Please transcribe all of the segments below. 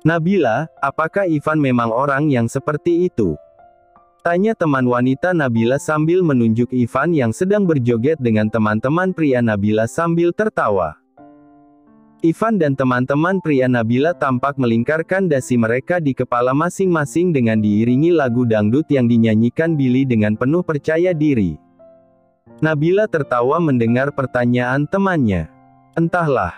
Nabila, apakah Ivan memang orang yang seperti itu? Tanya teman wanita Nabila sambil menunjuk Ivan yang sedang berjoget dengan teman-teman pria Nabila sambil tertawa. Ivan dan teman-teman pria Nabila tampak melingkarkan dasi mereka di kepala masing-masing dengan diiringi lagu dangdut yang dinyanyikan Billy dengan penuh percaya diri. Nabila tertawa mendengar pertanyaan temannya. Entahlah.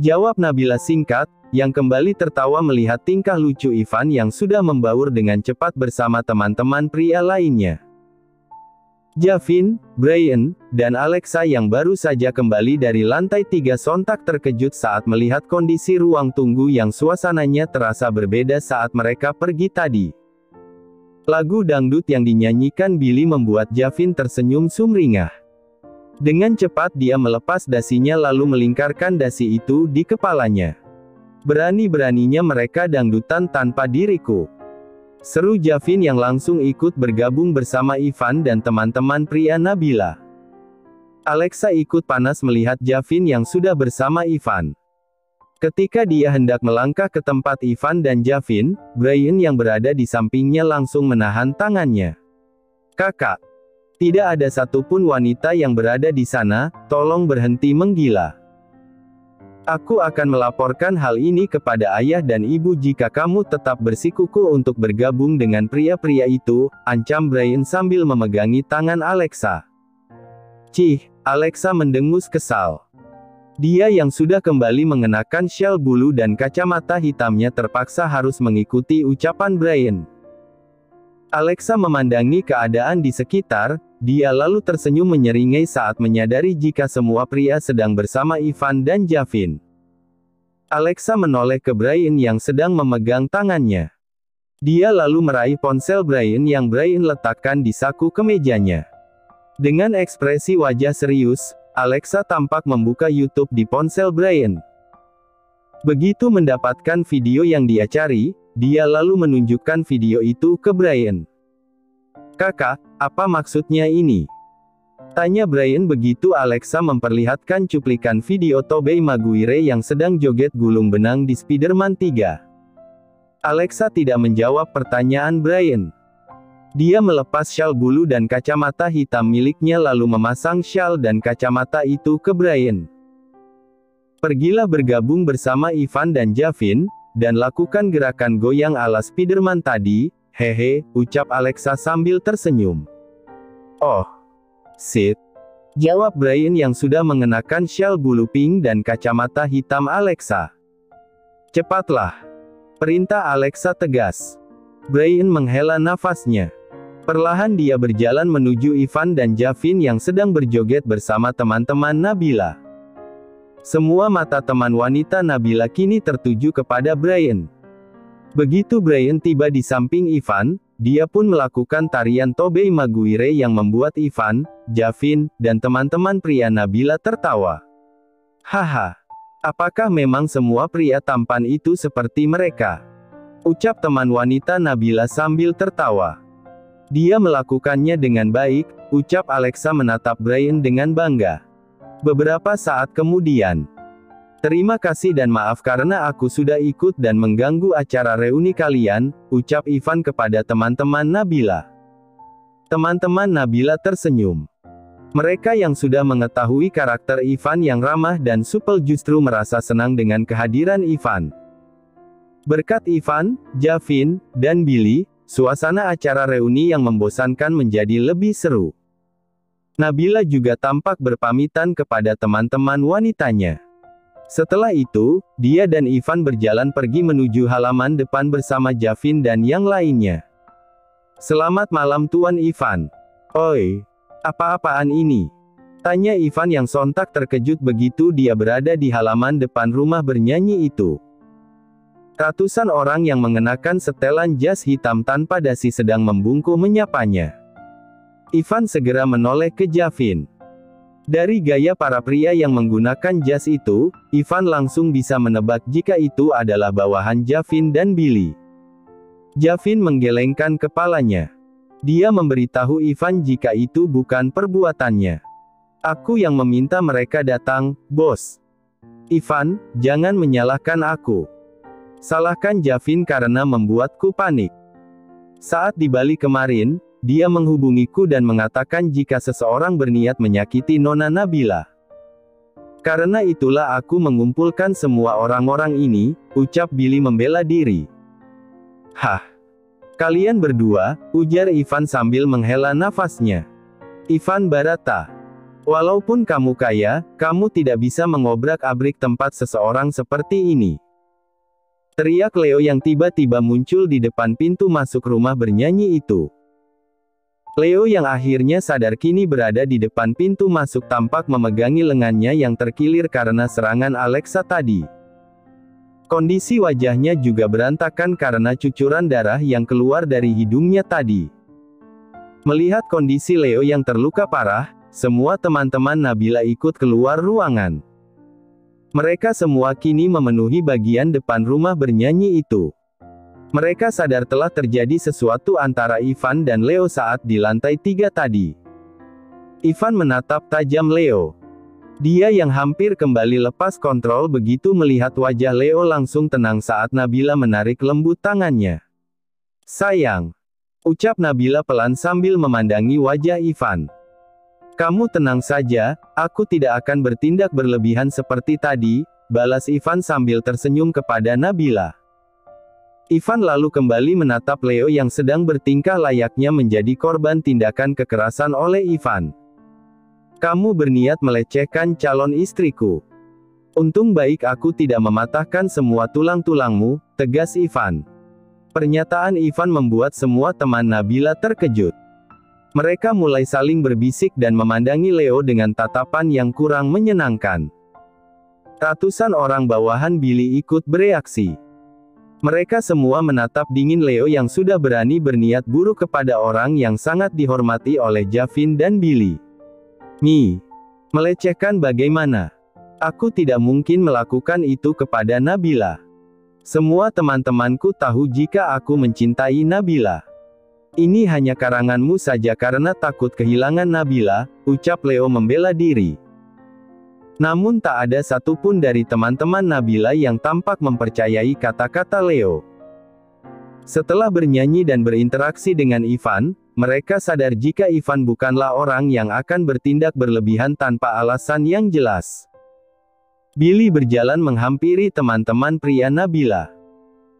Jawab Nabila singkat, yang kembali tertawa melihat tingkah lucu Ivan yang sudah membaur dengan cepat bersama teman-teman pria lainnya. Javin, Brian, dan Alexa yang baru saja kembali dari lantai 3 sontak terkejut saat melihat kondisi ruang tunggu yang suasananya terasa berbeda saat mereka pergi tadi. Lagu dangdut yang dinyanyikan Billy membuat Javin tersenyum sumringah. Dengan cepat dia melepas dasinya lalu melingkarkan dasi itu di kepalanya. Berani-beraninya mereka dangdutan tanpa diriku. Seru Javin yang langsung ikut bergabung bersama Ivan dan teman-teman pria Nabila. Alexa ikut panas melihat Javin yang sudah bersama Ivan. Ketika dia hendak melangkah ke tempat Ivan dan Javin, Brian yang berada di sampingnya langsung menahan tangannya. Kakak, tidak ada satupun wanita yang berada di sana, tolong berhenti menggila. Aku akan melaporkan hal ini kepada ayah dan ibu jika kamu tetap bersikukuh untuk bergabung dengan pria-pria itu, ancam Brian sambil memegangi tangan Alexa. Cih, Alexa mendengus kesal. Dia yang sudah kembali mengenakan syal bulu dan kacamata hitamnya terpaksa harus mengikuti ucapan Brian. Alexa memandangi keadaan di sekitar, dia lalu tersenyum menyeringai saat menyadari jika semua pria sedang bersama Ivan dan Javin. Alexa menoleh ke Brian yang sedang memegang tangannya. Dia lalu meraih ponsel Brian yang Brian letakkan di saku kemejanya. Dengan ekspresi wajah serius, Alexa tampak membuka YouTube di ponsel Brian. Begitu mendapatkan video yang dia cari, dia lalu menunjukkan video itu ke Brian. Kakak, apa maksudnya ini? Tanya Brian begitu Alexa memperlihatkan cuplikan video Tobey Maguire yang sedang joget gulung benang di Spider-Man 3. Alexa tidak menjawab pertanyaan Brian. Dia melepas syal bulu dan kacamata hitam miliknya lalu memasang syal dan kacamata itu ke Brian. Pergilah bergabung bersama Ivan dan Javin, dan lakukan gerakan goyang ala Spider-Man tadi, hehe, ucap Alexa sambil tersenyum. Oh, shit. Jawab Brian yang sudah mengenakan syal bulu pink dan kacamata hitam Alexa. Cepatlah. Perintah Alexa tegas. Brian menghela nafasnya. Perlahan dia berjalan menuju Ivan dan Javin yang sedang berjoget bersama teman-teman Nabila. Semua mata teman wanita Nabila kini tertuju kepada Brian. Begitu Brian tiba di samping Ivan, dia pun melakukan tarian Tobey Maguire yang membuat Ivan, Javin, dan teman-teman pria Nabila tertawa. Haha, apakah memang semua pria tampan itu seperti mereka? Ucap teman wanita Nabila sambil tertawa. Dia melakukannya dengan baik, ucap Alexa menatap Brian dengan bangga. Beberapa saat kemudian. Terima kasih dan maaf karena aku sudah ikut dan mengganggu acara reuni kalian, ucap Ivan kepada teman-teman Nabila. Teman-teman Nabila tersenyum. Mereka yang sudah mengetahui karakter Ivan yang ramah dan supel justru merasa senang dengan kehadiran Ivan. Berkat Ivan, Javin, dan Billy, suasana acara reuni yang membosankan menjadi lebih seru. Nabila juga tampak berpamitan kepada teman-teman wanitanya. Setelah itu, dia dan Ivan berjalan pergi menuju halaman depan bersama Javin dan yang lainnya. Selamat malam Tuan Ivan. Oi, apa-apaan ini? Tanya Ivan yang sontak terkejut begitu dia berada di halaman depan rumah bernyanyi itu. Ratusan orang yang mengenakan setelan jas hitam tanpa dasi sedang membungkuk menyapanya. Ivan segera menoleh ke Javin. Dari gaya para pria yang menggunakan jas itu, Ivan langsung bisa menebak jika itu adalah bawahan Javin dan Billy. Javin menggelengkan kepalanya. Dia memberitahu Ivan jika itu bukan perbuatannya. Aku yang meminta mereka datang, bos. Ivan, jangan menyalahkan aku. Salahkan Javin karena membuatku panik. Saat di Bali kemarin, dia menghubungiku dan mengatakan jika seseorang berniat menyakiti Nona Nabila. Karena itulah aku mengumpulkan semua orang-orang ini, ucap Billy membela diri. Hah? Kalian berdua, ujar Ivan sambil menghela nafasnya. Ivan Barata. Walaupun kamu kaya, kamu tidak bisa mengobrak-abrik tempat seseorang seperti ini. Teriak Leo yang tiba-tiba muncul di depan pintu masuk rumah bernyanyi itu. Leo yang akhirnya sadar kini berada di depan pintu masuk tampak memegangi lengannya yang terkilir karena serangan Alexa tadi. Kondisi wajahnya juga berantakan karena cucuran darah yang keluar dari hidungnya tadi. Melihat kondisi Leo yang terluka parah, semua teman-teman Nabila ikut keluar ruangan. Mereka semua kini memenuhi bagian depan rumah bernyanyi itu. Mereka sadar telah terjadi sesuatu antara Ivan dan Leo saat di lantai 3 tadi. Ivan menatap tajam Leo. Dia yang hampir kembali lepas kontrol begitu melihat wajah Leo langsung tenang saat Nabila menarik lembut tangannya. Sayang, ucap Nabila pelan sambil memandangi wajah Ivan. Kamu tenang saja, aku tidak akan bertindak berlebihan seperti tadi, balas Ivan sambil tersenyum kepada Nabila. Ivan lalu kembali menatap Leo yang sedang bertingkah layaknya menjadi korban tindakan kekerasan oleh Ivan. Kamu berniat melecehkan calon istriku. Untung baik aku tidak mematahkan semua tulang-tulangmu, tegas Ivan. Pernyataan Ivan membuat semua teman Nabila terkejut. Mereka mulai saling berbisik dan memandangi Leo dengan tatapan yang kurang menyenangkan. Ratusan orang bawahan Billy ikut bereaksi. Mereka semua menatap dingin Leo yang sudah berani berniat buruk kepada orang yang sangat dihormati oleh Javin dan Billy. Melecehkan bagaimana? Aku tidak mungkin melakukan itu kepada Nabila. Semua teman-temanku tahu jika aku mencintai Nabila. Ini hanya karanganmu saja karena takut kehilangan Nabila, ucap Leo membela diri. Namun tak ada satupun dari teman-teman Nabila yang tampak mempercayai kata-kata Leo. Setelah bernyanyi dan berinteraksi dengan Ivan, mereka sadar jika Ivan bukanlah orang yang akan bertindak berlebihan tanpa alasan yang jelas. Billy berjalan menghampiri teman-teman pria Nabila.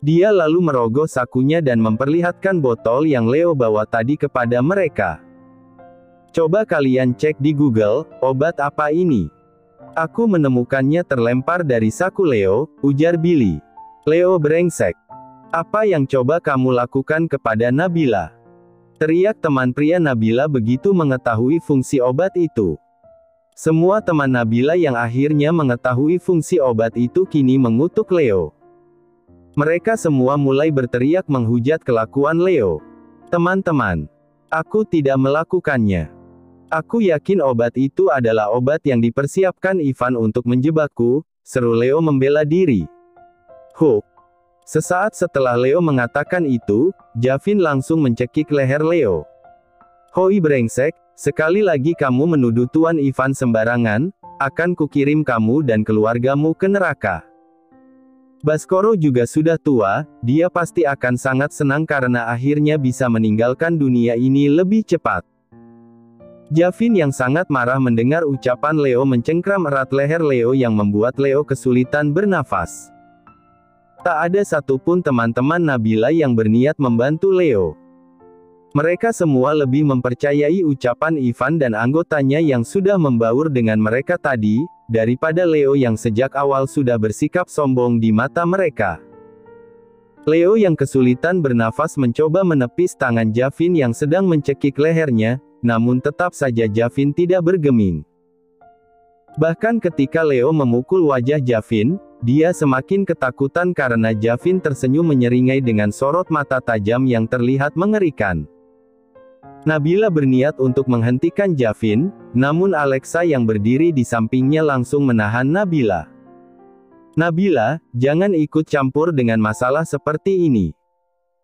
Dia lalu merogoh sakunya dan memperlihatkan botol yang Leo bawa tadi kepada mereka. Coba kalian cek di Google, obat apa ini? Aku menemukannya terlempar dari saku Leo, ujar Billy. Leo brengsek. Apa yang coba kamu lakukan kepada Nabila? Teriak teman pria Nabila begitu mengetahui fungsi obat itu. Semua teman Nabila yang akhirnya mengetahui fungsi obat itu kini mengutuk Leo. Mereka semua mulai berteriak menghujat kelakuan Leo. Teman-teman, aku tidak melakukannya. Aku yakin obat itu adalah obat yang dipersiapkan Ivan untuk menjebakku, seru Leo membela diri. Sesaat setelah Leo mengatakan itu, Javin langsung mencekik leher Leo. Hoi brengsek, sekali lagi kamu menuduh Tuan Ivan sembarangan, akan kukirim kamu dan keluargamu ke neraka. Baskoro juga sudah tua, dia pasti akan sangat senang karena akhirnya bisa meninggalkan dunia ini lebih cepat. Javin yang sangat marah mendengar ucapan Leo mencengkram erat leher Leo yang membuat Leo kesulitan bernafas. Tak ada satupun teman-teman Nabila yang berniat membantu Leo. Mereka semua lebih mempercayai ucapan Ivan dan anggotanya yang sudah membaur dengan mereka tadi, daripada Leo yang sejak awal sudah bersikap sombong di mata mereka. Leo yang kesulitan bernafas mencoba menepis tangan Javin yang sedang mencekik lehernya, namun tetap saja Javin tidak bergeming. Bahkan ketika Leo memukul wajah Javin, dia semakin ketakutan karena Javin tersenyum menyeringai dengan sorot mata tajam yang terlihat mengerikan. Nabila berniat untuk menghentikan Javin, namun Alexa yang berdiri di sampingnya langsung menahan Nabila. Nabila, jangan ikut campur dengan masalah seperti ini.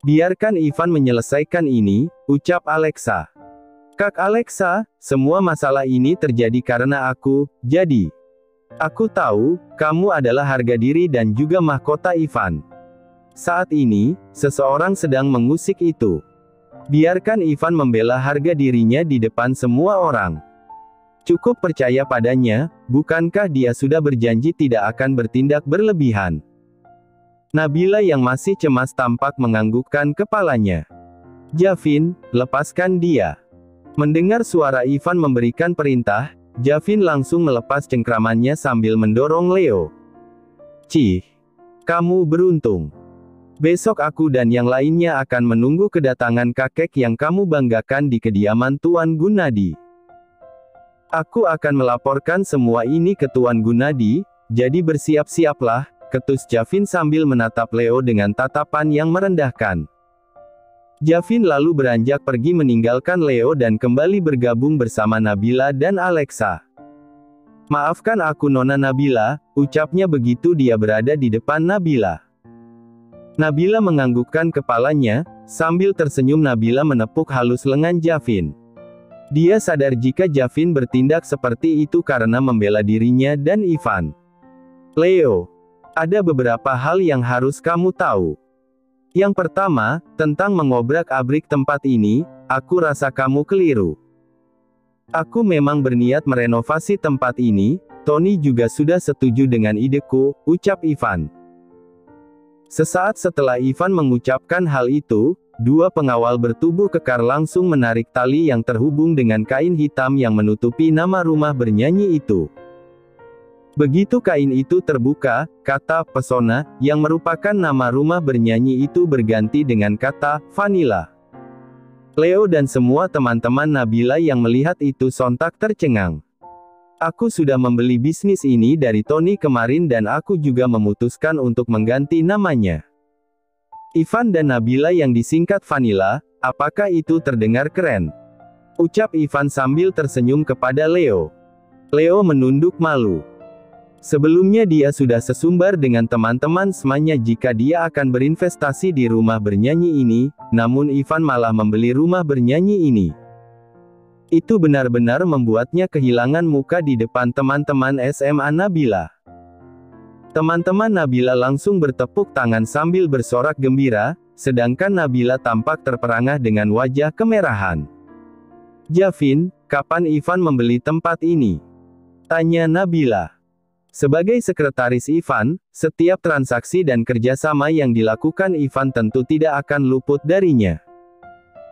Biarkan Ivan menyelesaikan ini, ucap Alexa. Kak Alexa, semua masalah ini terjadi karena aku, jadi. Aku tahu, kamu adalah harga diri dan juga mahkota Ivan. Saat ini, seseorang sedang mengusik itu. Biarkan Ivan membela harga dirinya di depan semua orang. Cukup percaya padanya, bukankah dia sudah berjanji tidak akan bertindak berlebihan? Nabila yang masih cemas tampak menganggukkan kepalanya. Javin, lepaskan dia. Mendengar suara Ivan memberikan perintah, Javin langsung melepas cengkramannya sambil mendorong Leo. Cih, kamu beruntung. Besok aku dan yang lainnya akan menunggu kedatangan kakek yang kamu banggakan di kediaman Tuan Gunadi. Aku akan melaporkan semua ini ke Tuan Gunadi, jadi bersiap-siaplah, ketus Javin sambil menatap Leo dengan tatapan yang merendahkan. Javin lalu beranjak pergi meninggalkan Leo dan kembali bergabung bersama Nabila dan Alexa. Maafkan aku Nona Nabila, ucapnya begitu dia berada di depan Nabila. Nabila menganggukkan kepalanya, sambil tersenyum Nabila menepuk halus lengan Javin. Dia sadar jika Javin bertindak seperti itu karena membela dirinya dan Ivan. Leo, ada beberapa hal yang harus kamu tahu. Yang pertama, tentang mengobrak-abrik tempat ini, aku rasa kamu keliru. Aku memang berniat merenovasi tempat ini, Tony juga sudah setuju dengan ideku, ucap Ivan. Sesaat setelah Ivan mengucapkan hal itu, dua pengawal bertubuh kekar langsung menarik tali yang terhubung dengan kain hitam yang menutupi nama rumah bernyanyi itu. Begitu kain itu terbuka, kata "pesona", yang merupakan nama rumah bernyanyi itu berganti dengan kata "vanilla". Leo dan semua teman-teman Nabila yang melihat itu sontak tercengang. Aku sudah membeli bisnis ini dari Tony kemarin dan aku juga memutuskan untuk mengganti namanya. Ivan dan Nabila yang disingkat Vanilla, apakah itu terdengar keren? Ucap Ivan sambil tersenyum kepada Leo. Leo menunduk malu. Sebelumnya dia sudah sesumbar dengan teman-teman semuanya jika dia akan berinvestasi di rumah bernyanyi ini, namun Ivan malah membeli rumah bernyanyi ini. Itu benar-benar membuatnya kehilangan muka di depan teman-teman SMA Nabila. Teman-teman Nabila langsung bertepuk tangan sambil bersorak gembira, sedangkan Nabila tampak terperangah dengan wajah kemerahan. Javin, kapan Ivan membeli tempat ini? Tanya Nabila. Sebagai sekretaris Ivan, setiap transaksi dan kerjasama yang dilakukan Ivan tentu tidak akan luput darinya.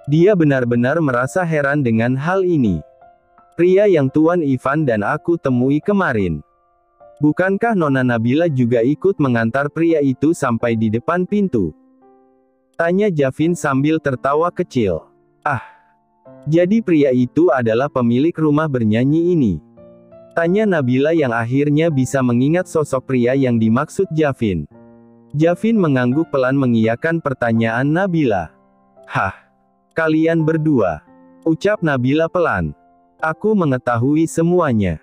Dia benar-benar merasa heran dengan hal ini. Pria yang Tuan Ivan dan aku temui kemarin. Bukankah Nona Nabila juga ikut mengantar pria itu sampai di depan pintu? Tanya Javin sambil tertawa kecil. Ah, jadi pria itu adalah pemilik rumah bernyanyi ini. Tanya Nabila yang akhirnya bisa mengingat sosok pria yang dimaksud Javin. Javin mengangguk pelan mengiyakan pertanyaan Nabila. Hah? Kalian berdua, ucap Nabila pelan. Aku mengetahui semuanya.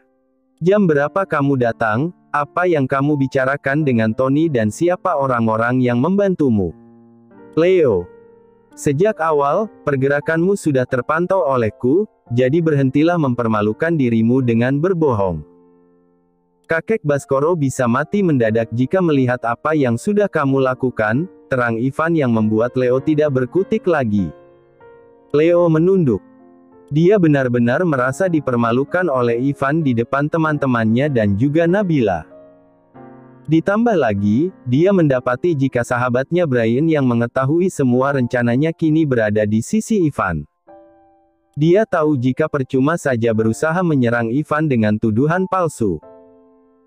Jam berapa kamu datang, apa yang kamu bicarakan dengan Tony dan siapa orang-orang yang membantumu? Leo. Sejak awal, pergerakanmu sudah terpantau olehku, jadi berhentilah mempermalukan dirimu dengan berbohong. Kakek Baskoro bisa mati mendadak jika melihat apa yang sudah kamu lakukan, terang Ivan yang membuat Leo tidak berkutik lagi. Leo menunduk. Dia benar-benar merasa dipermalukan oleh Ivan di depan teman-temannya dan juga Nabila. Ditambah lagi, dia mendapati jika sahabatnya Brian yang mengetahui semua rencananya kini berada di sisi Ivan. Dia tahu jika percuma saja berusaha menyerang Ivan dengan tuduhan palsu.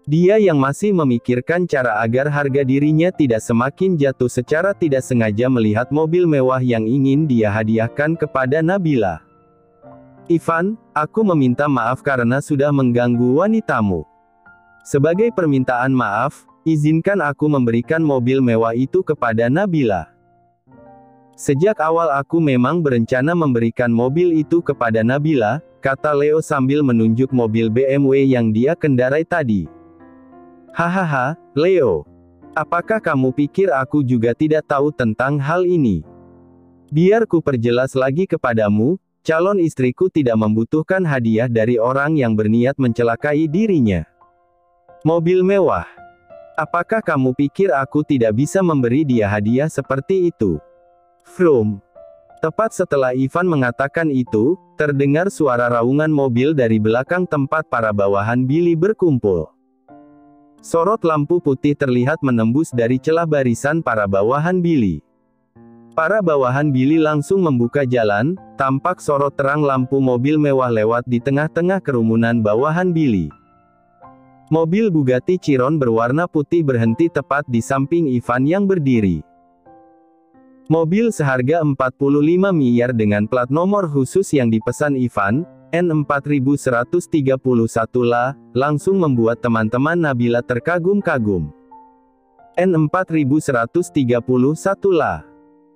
Dia yang masih memikirkan cara agar harga dirinya tidak semakin jatuh secara tidak sengaja melihat mobil mewah yang ingin dia hadiahkan kepada Nabila. Ivan, aku meminta maaf karena sudah mengganggu wanitamu. Sebagai permintaan maaf, izinkan aku memberikan mobil mewah itu kepada Nabila. Sejak awal aku memang berencana memberikan mobil itu kepada Nabila, kata Leo sambil menunjuk mobil BMW yang dia kendarai tadi. Hahaha, Leo. Apakah kamu pikir aku juga tidak tahu tentang hal ini? Biar ku perjelas lagi kepadamu, calon istriku tidak membutuhkan hadiah dari orang yang berniat mencelakai dirinya. Mobil mewah. Apakah kamu pikir aku tidak bisa memberi dia hadiah seperti itu? Vroom. Tepat setelah Ivan mengatakan itu, terdengar suara raungan mobil dari belakang tempat para bawahan Billy berkumpul. Sorot lampu putih terlihat menembus dari celah barisan para bawahan Billy. Para bawahan Billy langsung membuka jalan, tampak sorot terang lampu mobil mewah lewat di tengah-tengah kerumunan bawahan Billy. Mobil Bugatti Chiron berwarna putih berhenti tepat di samping Ivan yang berdiri. Mobil seharga 45 miliar dengan plat nomor khusus yang dipesan Ivan, N4131La, langsung membuat teman-teman Nabila terkagum-kagum. N4131La.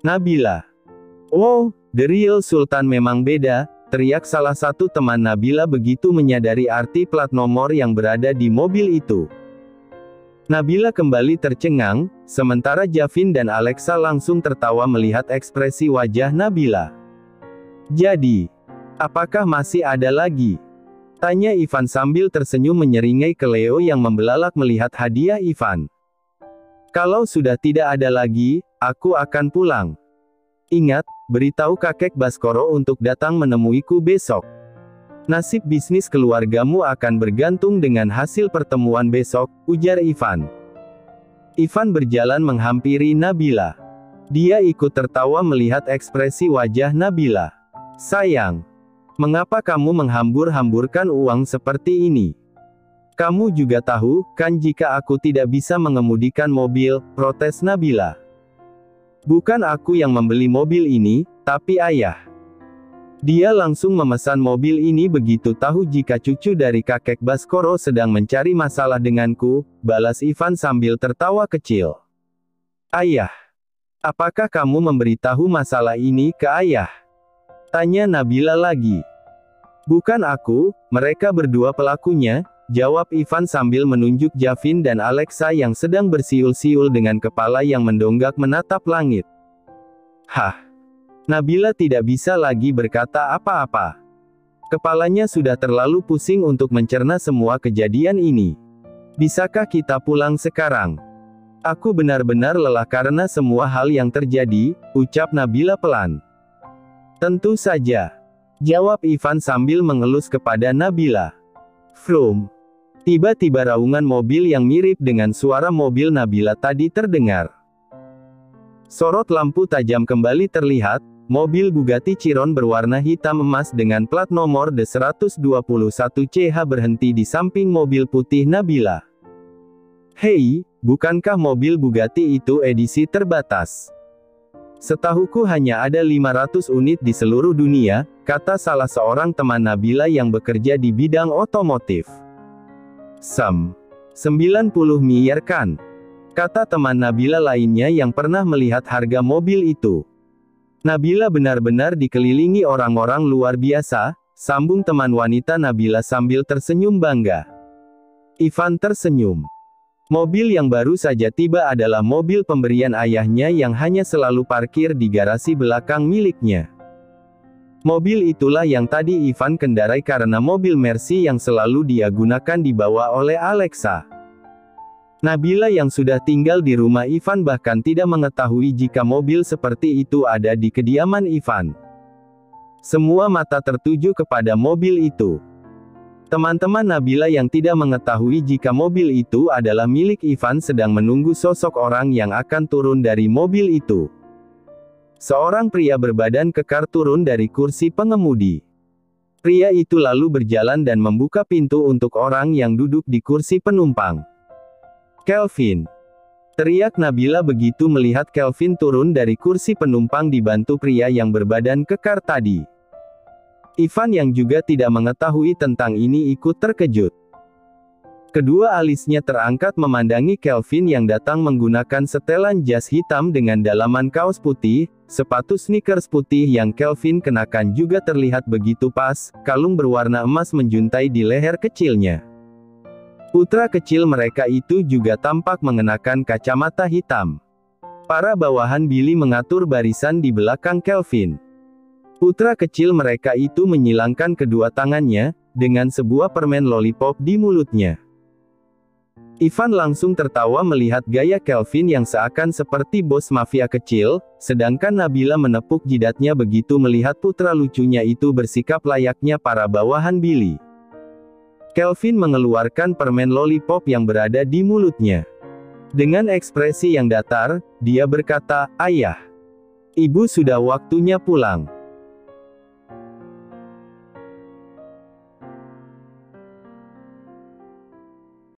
Nabila. Oh, the real Sultan memang beda, teriak salah satu teman Nabila begitu menyadari arti plat nomor yang berada di mobil itu. Nabila kembali tercengang, sementara Javin dan Alexa langsung tertawa melihat ekspresi wajah Nabila. Jadi, apakah masih ada lagi? Tanya Ivan sambil tersenyum menyeringai ke Leo yang membelalak melihat hadiah Ivan. Kalau sudah tidak ada lagi, aku akan pulang. Ingat, beritahu kakek Baskoro untuk datang menemuiku besok. Nasib bisnis keluargamu akan bergantung dengan hasil pertemuan besok, ujar Ivan. Ivan berjalan menghampiri Nabila. Dia ikut tertawa melihat ekspresi wajah Nabila. Sayang, mengapa kamu menghambur-hamburkan uang seperti ini? Kamu juga tahu, kan jika aku tidak bisa mengemudikan mobil, protes Nabila. Bukan aku yang membeli mobil ini, tapi ayah. Dia langsung memesan mobil ini begitu tahu jika cucu dari kakek Baskoro sedang mencari masalah denganku, balas Ivan sambil tertawa kecil. Ayah. Apakah kamu memberitahu masalah ini ke ayah? Tanya Nabila lagi. Bukan aku, mereka berdua pelakunya, jawab Ivan sambil menunjuk Javin dan Alexa yang sedang bersiul-siul dengan kepala yang mendonggak menatap langit. Hah. Nabila tidak bisa lagi berkata apa-apa. Kepalanya sudah terlalu pusing untuk mencerna semua kejadian ini. Bisakah kita pulang sekarang? Aku benar-benar lelah karena semua hal yang terjadi, ucap Nabila pelan. Tentu saja, jawab Ivan sambil mengelus kepada Nabila. Vroom. Tiba-tiba raungan mobil yang mirip dengan suara mobil Nabila tadi terdengar. Sorot lampu tajam kembali terlihat, mobil Bugatti Chiron berwarna hitam emas dengan plat nomor D121CH berhenti di samping mobil putih Nabila. Hei, bukankah mobil Bugatti itu edisi terbatas? Setahuku hanya ada 500 unit di seluruh dunia, kata salah seorang teman Nabila yang bekerja di bidang otomotif. 90 miliar kan? Kata teman Nabila lainnya yang pernah melihat harga mobil itu. Nabila benar-benar dikelilingi orang-orang luar biasa, sambung teman wanita Nabila sambil tersenyum bangga. Ivan tersenyum. Mobil yang baru saja tiba adalah mobil pemberian ayahnya yang hanya selalu parkir di garasi belakang miliknya. Mobil itulah yang tadi Ivan kendarai karena mobil Mercy yang selalu dia gunakan dibawa oleh Alexa. Nabila yang sudah tinggal di rumah Ivan bahkan tidak mengetahui jika mobil seperti itu ada di kediaman Ivan. Semua mata tertuju kepada mobil itu. Teman-teman Nabila yang tidak mengetahui jika mobil itu adalah milik Ivan sedang menunggu sosok orang yang akan turun dari mobil itu. Seorang pria berbadan kekar turun dari kursi pengemudi. Pria itu lalu berjalan dan membuka pintu untuk orang yang duduk di kursi penumpang. Kelvin. Teriak Nabila begitu melihat Kelvin turun dari kursi penumpang dibantu pria yang berbadan kekar tadi. Ivan yang juga tidak mengetahui tentang ini ikut terkejut. Kedua alisnya terangkat memandangi Kelvin yang datang menggunakan setelan jas hitam dengan dalaman kaos putih, sepatu sneakers putih yang Kelvin kenakan juga terlihat begitu pas, kalung berwarna emas menjuntai di leher kecilnya. Putra kecil mereka itu juga tampak mengenakan kacamata hitam. Para bawahan Billy mengatur barisan di belakang Kelvin. Putra kecil mereka itu menyilangkan kedua tangannya, dengan sebuah permen lollipop di mulutnya. Ivan langsung tertawa melihat gaya Kelvin yang seakan seperti bos mafia kecil, sedangkan Nabila menepuk jidatnya begitu melihat putra lucunya itu bersikap layaknya para bawahan Billy. Kelvin mengeluarkan permen lollipop yang berada di mulutnya. Dengan ekspresi yang datar, dia berkata, "Ayah, Ibu sudah waktunya pulang."